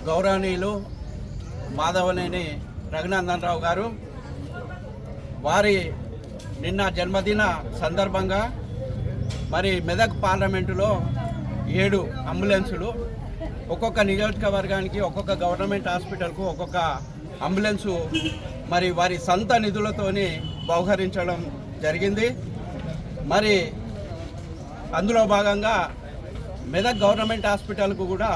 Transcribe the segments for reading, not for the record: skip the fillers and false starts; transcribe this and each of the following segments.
గౌరవనీయులు మాధవనేని రఘునందన్ రావు గారు వారి నిన్న జన్మదిన సందర్భంగా మరి మెదక్ పార్లమెంటులో 7 అంబులెన్సులు ఒక్కొక్క నియోజకవర్గానికి ఒక్కొక్క గవర్నమెంట్ హాస్పిటల్కు ఒక్కొక్క అంబులెన్సు మరి వారి సొంత నిధులతోని బహుకరించడం జరిగింది. మరి అందులో భాగంగా మెదక్ గవర్నమెంట్ హాస్పిటల్కు కూడా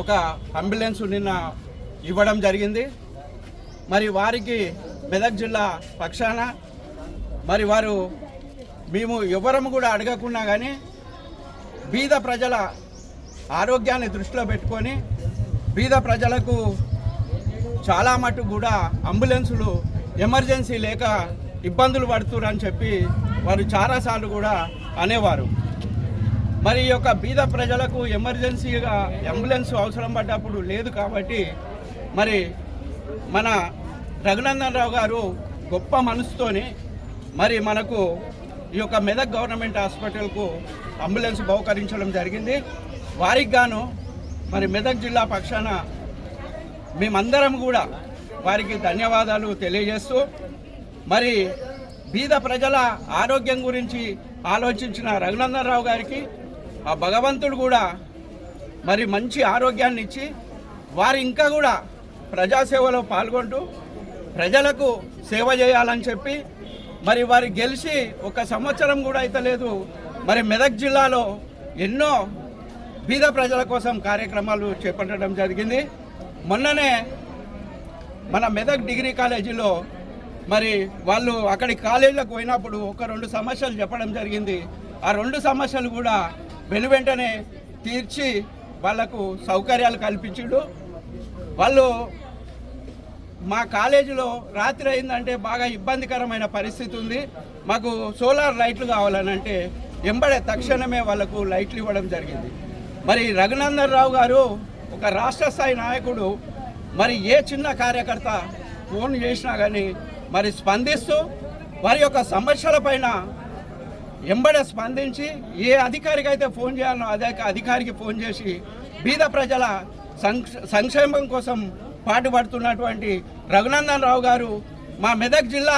ఒక అంబులెన్స్ నిన్న ఇవ్వడం జరిగింది. మరి వారికి మెదక్ జిల్లా పక్షాన మరి వారు మేము ఎవరము కూడా అడగకున్నా కానీ బీద ప్రజల ఆరోగ్యాన్ని దృష్టిలో పెట్టుకొని బీద ప్రజలకు చాలా మటుకు కూడా అంబులెన్సులు ఎమర్జెన్సీ లేక ఇబ్బందులు పడుతురని చెప్పి వారు చాలాసార్లు కూడా అనేవారు. మరి ఈ యొక్క బీద ప్రజలకు ఎమర్జెన్సీగా అంబులెన్స్ అవసరం పడ్డప్పుడు లేదు కాబట్టి మరి మన రఘునందన్ రావు గారు గొప్ప మనసుతోని మరి మనకు ఈ యొక్క మెదక్ గవర్నమెంట్ హాస్పిటల్కు అంబులెన్స్ బహుకరించడం జరిగింది. వారికి గాను మరి మెదక్ జిల్లా పక్షాన మేమందరం కూడా వారికి ధన్యవాదాలు తెలియజేస్తూ మరి బీద ప్రజల ఆరోగ్యం గురించి ఆలోచించిన రఘునందన్ రావు గారికి ఆ భగవంతుడు కూడా మరి మంచి ఆరోగ్యాన్ని ఇచ్చి వారు ఇంకా కూడా ప్రజాసేవలో పాల్గొంటూ ప్రజలకు సేవ చేయాలని చెప్పి మరి వారు గెలిచి 1 సంవత్సరం కూడా అయితే లేదు. మరి మెదక్ జిల్లాలో ఎన్నో బీద ప్రజల కోసం కార్యక్రమాలు చేపట్టడం జరిగింది. మొన్ననే మన మెదక్ డిగ్రీ కాలేజీలో మరి వాళ్ళు అక్కడి కాలేజీలకు పోయినప్పుడు 1-2 సమస్యలు చెప్పడం జరిగింది. ఆ 2 సమస్యలు కూడా వెనువెంటనే తీర్చి వాళ్లకు సౌకర్యాలు కల్పించిండు. వాళ్ళు మా కాలేజీలో రాత్రి అయిందంటే బాగా ఇబ్బందికరమైన పరిస్థితి ఉంది, మాకు సోలార్ లైట్లు కావాలని అంటే ఎంబడే తక్షణమే వాళ్లకు లైట్లు ఇవ్వడం జరిగింది. మరి రఘునందన్ రావు గారు ఒక రాష్ట్ర స్థాయి నాయకుడు. మరి ఏ చిన్న కార్యకర్త ఫోన్ చేసినా కానీ మరి స్పందిస్తూ వారి యొక్క సమస్యలపైన ఎంబడే స్పందించి ఏ అధికారికి అయితే ఫోన్ చేయాలో అదే అధికారికి ఫోన్ చేసి బీద ప్రజల సంక్షేమం కోసం పాటుపడుతున్నటువంటి రఘునందన్ రావు గారు మా మెదక్ జిల్లా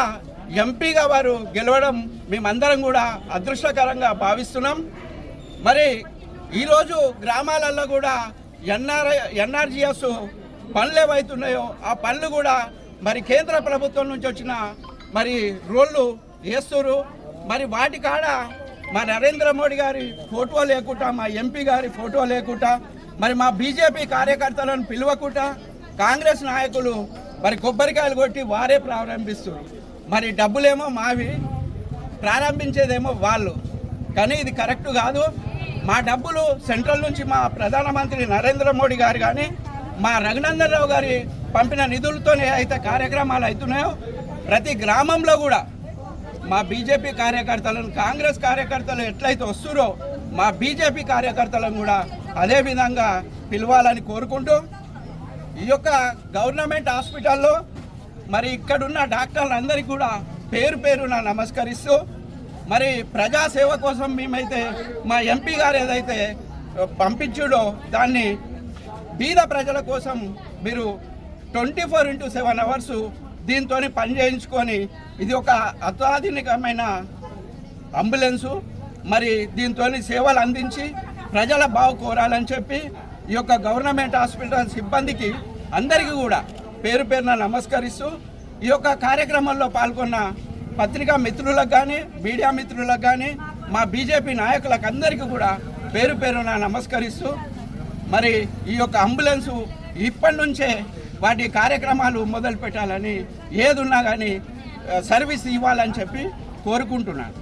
ఎంపీగా వారు గెలవడం మేమందరం కూడా అదృష్టకరంగా భావిస్తున్నాం. మరి ఈరోజు గ్రామాలలో కూడా ఎన్ఆర్జీఎస్ పనులు ఏవైతున్నాయో ఆ పనులు కూడా మరి కేంద్ర ప్రభుత్వం నుంచి వచ్చిన మరి రోళ్ళు వేస్తున్నారు. మరి వాటి కాడ మా నరేంద్ర మోడీ గారి ఫోటో లేకుండా, మా ఎంపీ గారి ఫోటో లేకుండా, మరి మా బీజేపీ కార్యకర్తలను పిలవకుండా కాంగ్రెస్ నాయకులు మరి కొబ్బరికాయలు కొట్టి వారే ప్రారంభిస్తారు. మరి డబ్బులేమో మావి, ప్రారంభించేదేమో వాళ్ళు. కానీ ఇది కరెక్ట్ కాదు. మా డబ్బులు సెంట్రల్ నుంచి మా ప్రధానమంత్రి నరేంద్ర మోడీ గారు కానీ మా రఘునందన్ రావు గారి పంపిన నిధులతోనే అయితే కార్యక్రమాలు అవుతున్నాయో ప్రతి గ్రామంలో కూడా మా బీజేపీ కార్యకర్తలను, కాంగ్రెస్ కార్యకర్తలు ఎట్లయితే వస్తురో మా బీజేపీ కార్యకర్తలను కూడా అదే విధంగా పిలవాలని కోరుకుంటూ ఈ యొక్క గవర్నమెంట్ హాస్పిటల్లో మరి ఇక్కడున్న డాక్టర్లందరికీ కూడా పేరు పేరున నమస్కరిస్తూ మరి ప్రజాసేవ కోసం మేమైతే మా ఎంపీ గారు ఏదైతే పంపించుడో దాన్ని బీద ప్రజల కోసం మీరు 24/7 అవర్స్ దీంతో పని చేయించుకొని ఇది ఒక అత్యాధునికమైన అంబులెన్సు. మరి దీంతో సేవలు అందించి ప్రజల బాగు కోరాలని చెప్పి ఈ యొక్క గవర్నమెంట్ హాస్పిటల్ సిబ్బందికి అందరికీ కూడా పేరు పేరున నమస్కరిస్తూ ఈ యొక్క కార్యక్రమంలో పాల్గొన్న పత్రికా మిత్రులకు కానీ మీడియా మిత్రులకు కానీ మా బీజేపీ నాయకులకు అందరికీ కూడా పేరు పేరున నమస్కరిస్తూ మరి ఈ యొక్క అంబులెన్సు ఇప్పటి నుంచే వాటి కార్యక్రమాలు మొదలు పెట్టాలని, ఏదున్నా కానీ సర్వీస్ ఇవ్వాలని చెప్పి కోరుకుంటున్నాను.